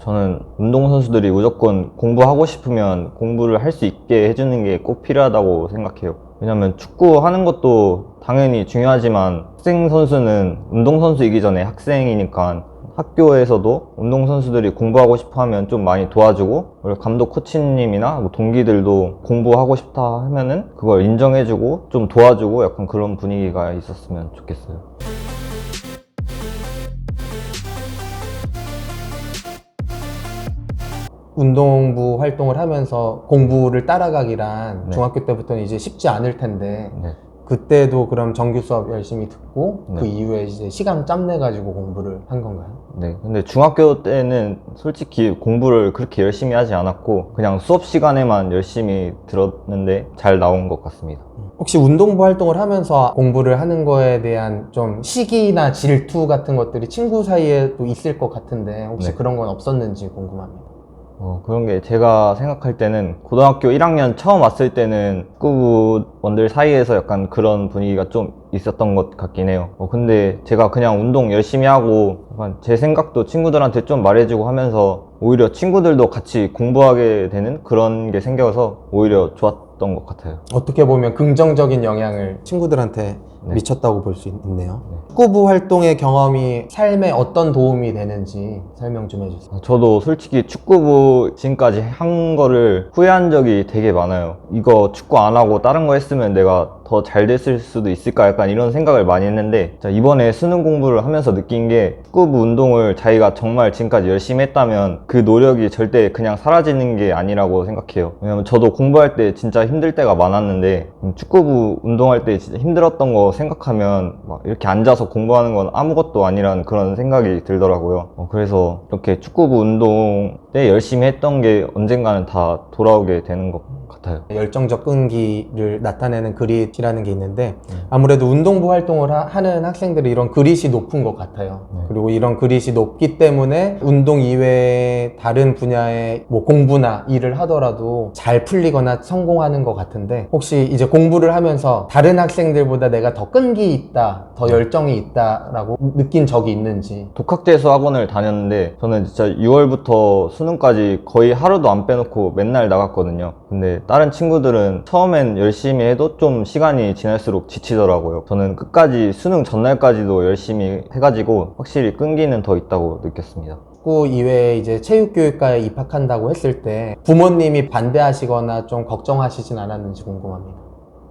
저는 운동선수들이 무조건 공부하고 싶으면 공부를 할 수 있게 해주는 게 꼭 필요하다고 생각해요. 왜냐면 축구하는 것도 당연히 중요하지만 학생 선수는 운동선수이기 전에 학생이니까 학교에서도 운동선수들이 공부하고 싶어 하면 좀 많이 도와주고, 그리고 감독 코치님이나 뭐 동기들도 공부하고 싶다 하면은 그걸 인정해주고 좀 도와주고 약간 그런 분위기가 있었으면 좋겠어요. 운동부 활동을 하면서 공부를 따라가기란 네. 중학교 때부터는 이제 쉽지 않을 텐데 네. 그때도 그럼 정규 수업 열심히 듣고 그 네. 이후에 이제 시간 짬 내 가지고 공부를 한 건가요? 네, 근데 중학교 때는 솔직히 공부를 그렇게 열심히 하지 않았고 그냥 수업 시간에만 열심히 들었는데 잘 나온 것 같습니다. 혹시 운동부 활동을 하면서 공부를 하는 거에 대한 좀 시기나 질투 같은 것들이 친구 사이에도 있을 것 같은데 혹시 네. 그런 건 없었는지 궁금합니다. 그런 게 제가 생각할 때는 고등학교 1학년 처음 왔을 때는 축구부원들 사이에서 약간 그런 분위기가 좀 있었던 것 같긴 해요. 근데 제가 그냥 운동 열심히 하고 약간 제 생각도 친구들한테 좀 말해주고 하면서 오히려 친구들도 같이 공부하게 되는 그런 게 생겨서 오히려 좋았던 것 같아요. 어떻게 보면 긍정적인 영향을 친구들한테 네. 미쳤다고 볼 수 있네요. 축구부 활동의 경험이 삶에 어떤 도움이 되는지 설명 좀 해주세요. 저도 솔직히 축구부 지금까지 한 거를 후회한 적이 되게 많아요. 이거 축구 안 하고 다른 거 했으면 내가 더 잘 됐을 수도 있을까, 약간 이런 생각을 많이 했는데 이번에 수능 공부를 하면서 느낀 게 축구부 운동을 자기가 정말 지금까지 열심히 했다면 그 노력이 절대 그냥 사라지는 게 아니라고 생각해요. 왜냐면 저도 공부할 때 진짜 힘들 때가 많았는데 축구부 운동할 때 진짜 힘들었던 거 생각하면 막 이렇게 앉아서 공부하는 건 아무것도 아니라는 그런 생각이 들더라고요. 그래서 이렇게 축구부 운동 때 열심히 했던 게 언젠가는 다 돌아오게 되는 것 같아요. 열정적 끈기를 나타내는 그릿이라는 게 있는데 아무래도 운동부 활동을 하는 학생들이 이런 그릿이 높은 것 같아요. 그리고 이런 그릿이 높기 때문에 운동 이외에 다른 분야의 뭐 공부나 일을 하더라도 잘 풀리거나 성공하는 것 같은데 혹시 이제 공부를 하면서 다른 학생들보다 내가 더 끈기 있다, 더 열정이 있다라고 느낀 적이 있는지. 독학재수 학원을 다녔는데 저는 진짜 6월부터 수능까지 거의 하루도 안 빼놓고 맨날 나갔거든요. 근데 다른 친구들은 처음엔 열심히 해도 좀 시간이 지날수록 지치더라고요. 저는 끝까지 수능 전날까지도 열심히 해가지고 확실히 끈기는 더 있다고 느꼈습니다. 축구 이외에 이제 체육교육과에 입학한다고 했을 때 부모님이 반대하시거나 좀 걱정하시진 않았는지 궁금합니다.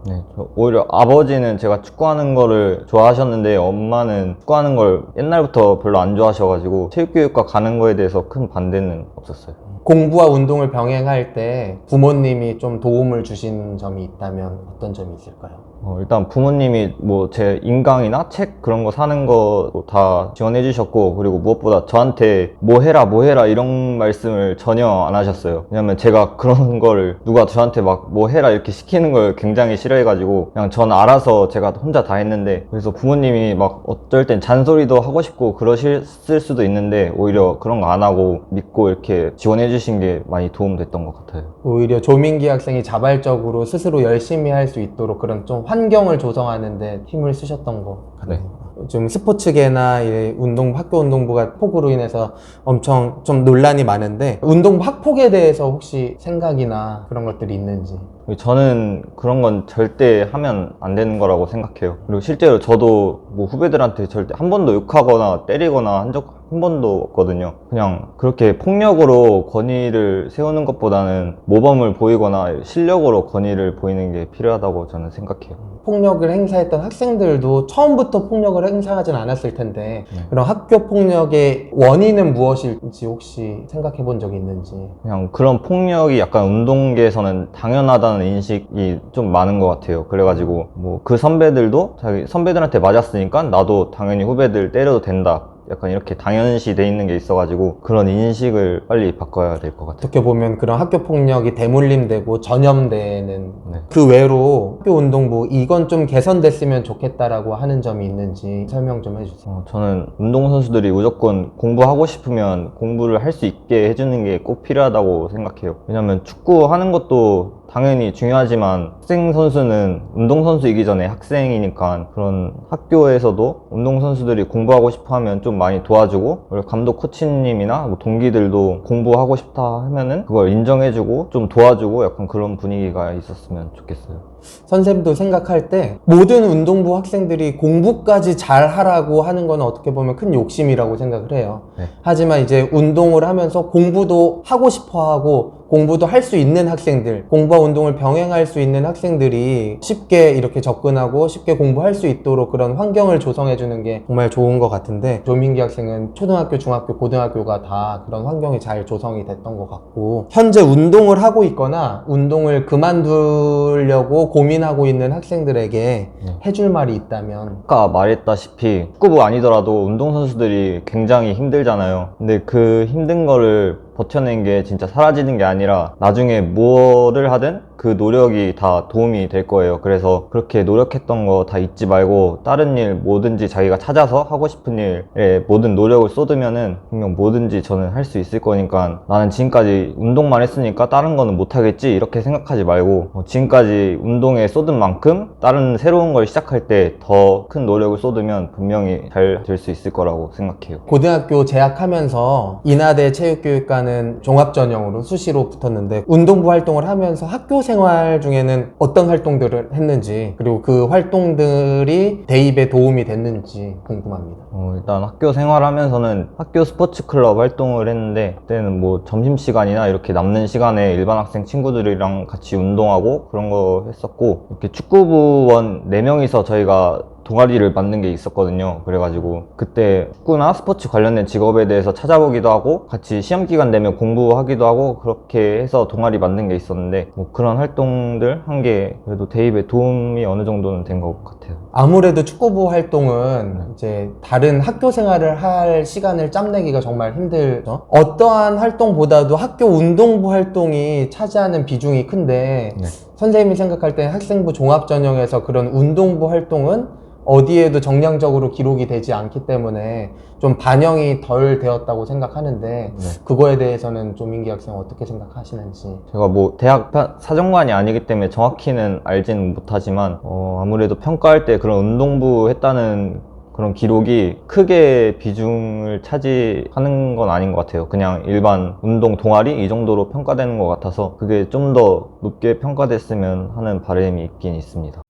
네, 오히려 아버지는 제가 축구하는 거를 좋아하셨는데 엄마는 축구하는 걸 옛날부터 별로 안 좋아하셔가지고 체육교육과 가는 거에 대해서 큰 반대는 없었어요. 공부와 운동을 병행할 때 부모님이 좀 도움을 주신 점이 있다면 어떤 점이 있을까요? 일단 부모님이 뭐 제 인강이나 책 그런 거 사는 거 다 지원해 주셨고, 그리고 무엇보다 저한테 뭐 해라 이런 말씀을 전혀 안 하셨어요. 왜냐면 제가 그런 거를 누가 저한테 막 뭐 해라 이렇게 시키는 걸 굉장히 싫어해가지고 그냥 전 알아서 제가 혼자 다 했는데, 그래서 부모님이 막 어쩔 땐 잔소리도 하고 싶고 그러실 수도 있는데 오히려 그런 거 안 하고 믿고 이렇게 지원해 주신 게 많이 도움됐던 것 같아요. 오히려 조민기 학생이 자발적으로 스스로 열심히 할 수 있도록 그런 좀 환경을 조성하는데 힘을 쓰셨던 것 같네요. 좀 스포츠계나 이 학교 운동부가 폭우로 인해서 엄청 좀 논란이 많은데 운동부 학폭에 대해서 혹시 생각이나 그런 것들이 있는지. 저는 그런 건 절대 하면 안 되는 거라고 생각해요. 그리고 실제로 저도 뭐 후배들한테 절대 한 번도 욕하거나 때리거나 한 적 한 번도 없거든요. 그냥 그렇게 폭력으로 권위를 세우는 것보다는 모범을 보이거나 실력으로 권위를 보이는 게 필요하다고 저는 생각해요. 폭력을 행사했던 학생들도 처음부터 폭력을 행사하진 않았을 텐데 그런 학교 폭력의 원인은 무엇일지 혹시 생각해 본 적이 있는지. 그냥 그런 폭력이 약간 운동계에서는 당연하다는 인식이 좀 많은 것 같아요. 그래가지고 뭐 그 선배들도 자기 선배들한테 맞았으니까 나도 당연히 후배들 때려도 된다, 약간 이렇게 당연시 돼 있는 게 있어가지고 그런 인식을 빨리 바꿔야 될 것 같아요. 어떻게 보면 그런 학교 폭력이 대물림되고 전염되는 네. 그 외로 학교 운동부 이건 좀 개선됐으면 좋겠다라고 하는 점이 있는지 설명 좀 해주세요. 저는 운동선수들이 무조건 공부하고 싶으면 공부를 할 수 있게 해주는 게 꼭 필요하다고 생각해요. 왜냐면 축구하는 것도 당연히 중요하지만 학생 선수는 운동선수이기 전에 학생이니까 그런 학교에서도 운동선수들이 공부하고 싶어 하면 좀 많이 도와주고, 그리고 감독 코치님이나 뭐 동기들도 공부하고 싶다 하면은 그걸 인정해주고 좀 도와주고 약간 그런 분위기가 있었으면 좋겠어요. 선생님도 생각할 때 모든 운동부 학생들이 공부까지 잘 하라고 하는 건 어떻게 보면 큰 욕심이라고 생각을 해요. 네. 하지만 이제 운동을 하면서 공부도 하고 싶어 하고 공부도 할 수 있는 학생들, 공부와 운동을 병행할 수 있는 학생들이 쉽게 이렇게 접근하고 쉽게 공부할 수 있도록 그런 환경을 조성해 주는 게 정말 좋은 것 같은데, 조민기 학생은 초등학교, 중학교, 고등학교가 다 그런 환경이 잘 조성이 됐던 것 같고, 현재 운동을 하고 있거나 운동을 그만두려고 고민하고 있는 학생들에게 해줄 말이 있다면? 아까 말했다시피 축구부 아니더라도 운동선수들이 굉장히 힘들잖아요. 근데 그 힘든 거를 버텨낸 게 진짜 사라지는 게 아니라 나중에 뭐를 하든 그 노력이 다 도움이 될 거예요. 그래서 그렇게 노력했던 거 다 잊지 말고 다른 일 뭐든지 자기가 찾아서 하고 싶은 일에 모든 노력을 쏟으면은 분명 뭐든지 저는 할 수 있을 거니까, 나는 지금까지 운동만 했으니까 다른 거는 못하겠지 이렇게 생각하지 말고 지금까지 운동에 쏟은 만큼 다른 새로운 걸 시작할 때 더 큰 노력을 쏟으면 분명히 잘 될 수 있을 거라고 생각해요. 고등학교 재학하면서 인하대 체육교육과는 종합전형으로 수시로 붙었는데, 운동부 활동을 하면서 학교 생활 중에는 어떤 활동들을 했는지, 그리고 그 활동들이 대입에 도움이 됐는지 궁금합니다. 일단 학교 생활하면서는 학교 스포츠 클럽 활동을 했는데, 그때는 뭐 점심시간이나 이렇게 남는 시간에 일반 학생 친구들이랑 같이 운동하고 그런 거 했었고, 이렇게 축구부원 4명이서 저희가 동아리를 만든 게 있었거든요. 그래가지고 그때 축구나 스포츠 관련된 직업에 대해서 찾아보기도 하고 같이 시험 기간 되면 공부하기도 하고 그렇게 해서 동아리 만든 게 있었는데, 뭐 그런 활동들 한 게 그래도 대입에 도움이 어느 정도는 된 것 같아요. 아무래도 축구부 활동은 이제 다른 학교 생활을 할 시간을 짬내기가 정말 힘들죠. 어떠한 활동보다도 학교 운동부 활동이 차지하는 비중이 큰데, 네. 선생님이 생각할 때 학생부 종합전형에서 그런 운동부 활동은 어디에도 정량적으로 기록이 되지 않기 때문에 좀 반영이 덜 되었다고 생각하는데, 네. 그거에 대해서는 조민기 학생 어떻게 생각하시는지. 제가 뭐 대학 사정관이 아니기 때문에 정확히는 알지는 못하지만 아무래도 평가할 때 그런 운동부 했다는 그런 기록이 크게 비중을 차지하는 건 아닌 것 같아요. 그냥 일반 운동 동아리 이 정도로 평가되는 것 같아서 그게 좀 더 높게 평가됐으면 하는 바람이 있긴 있습니다.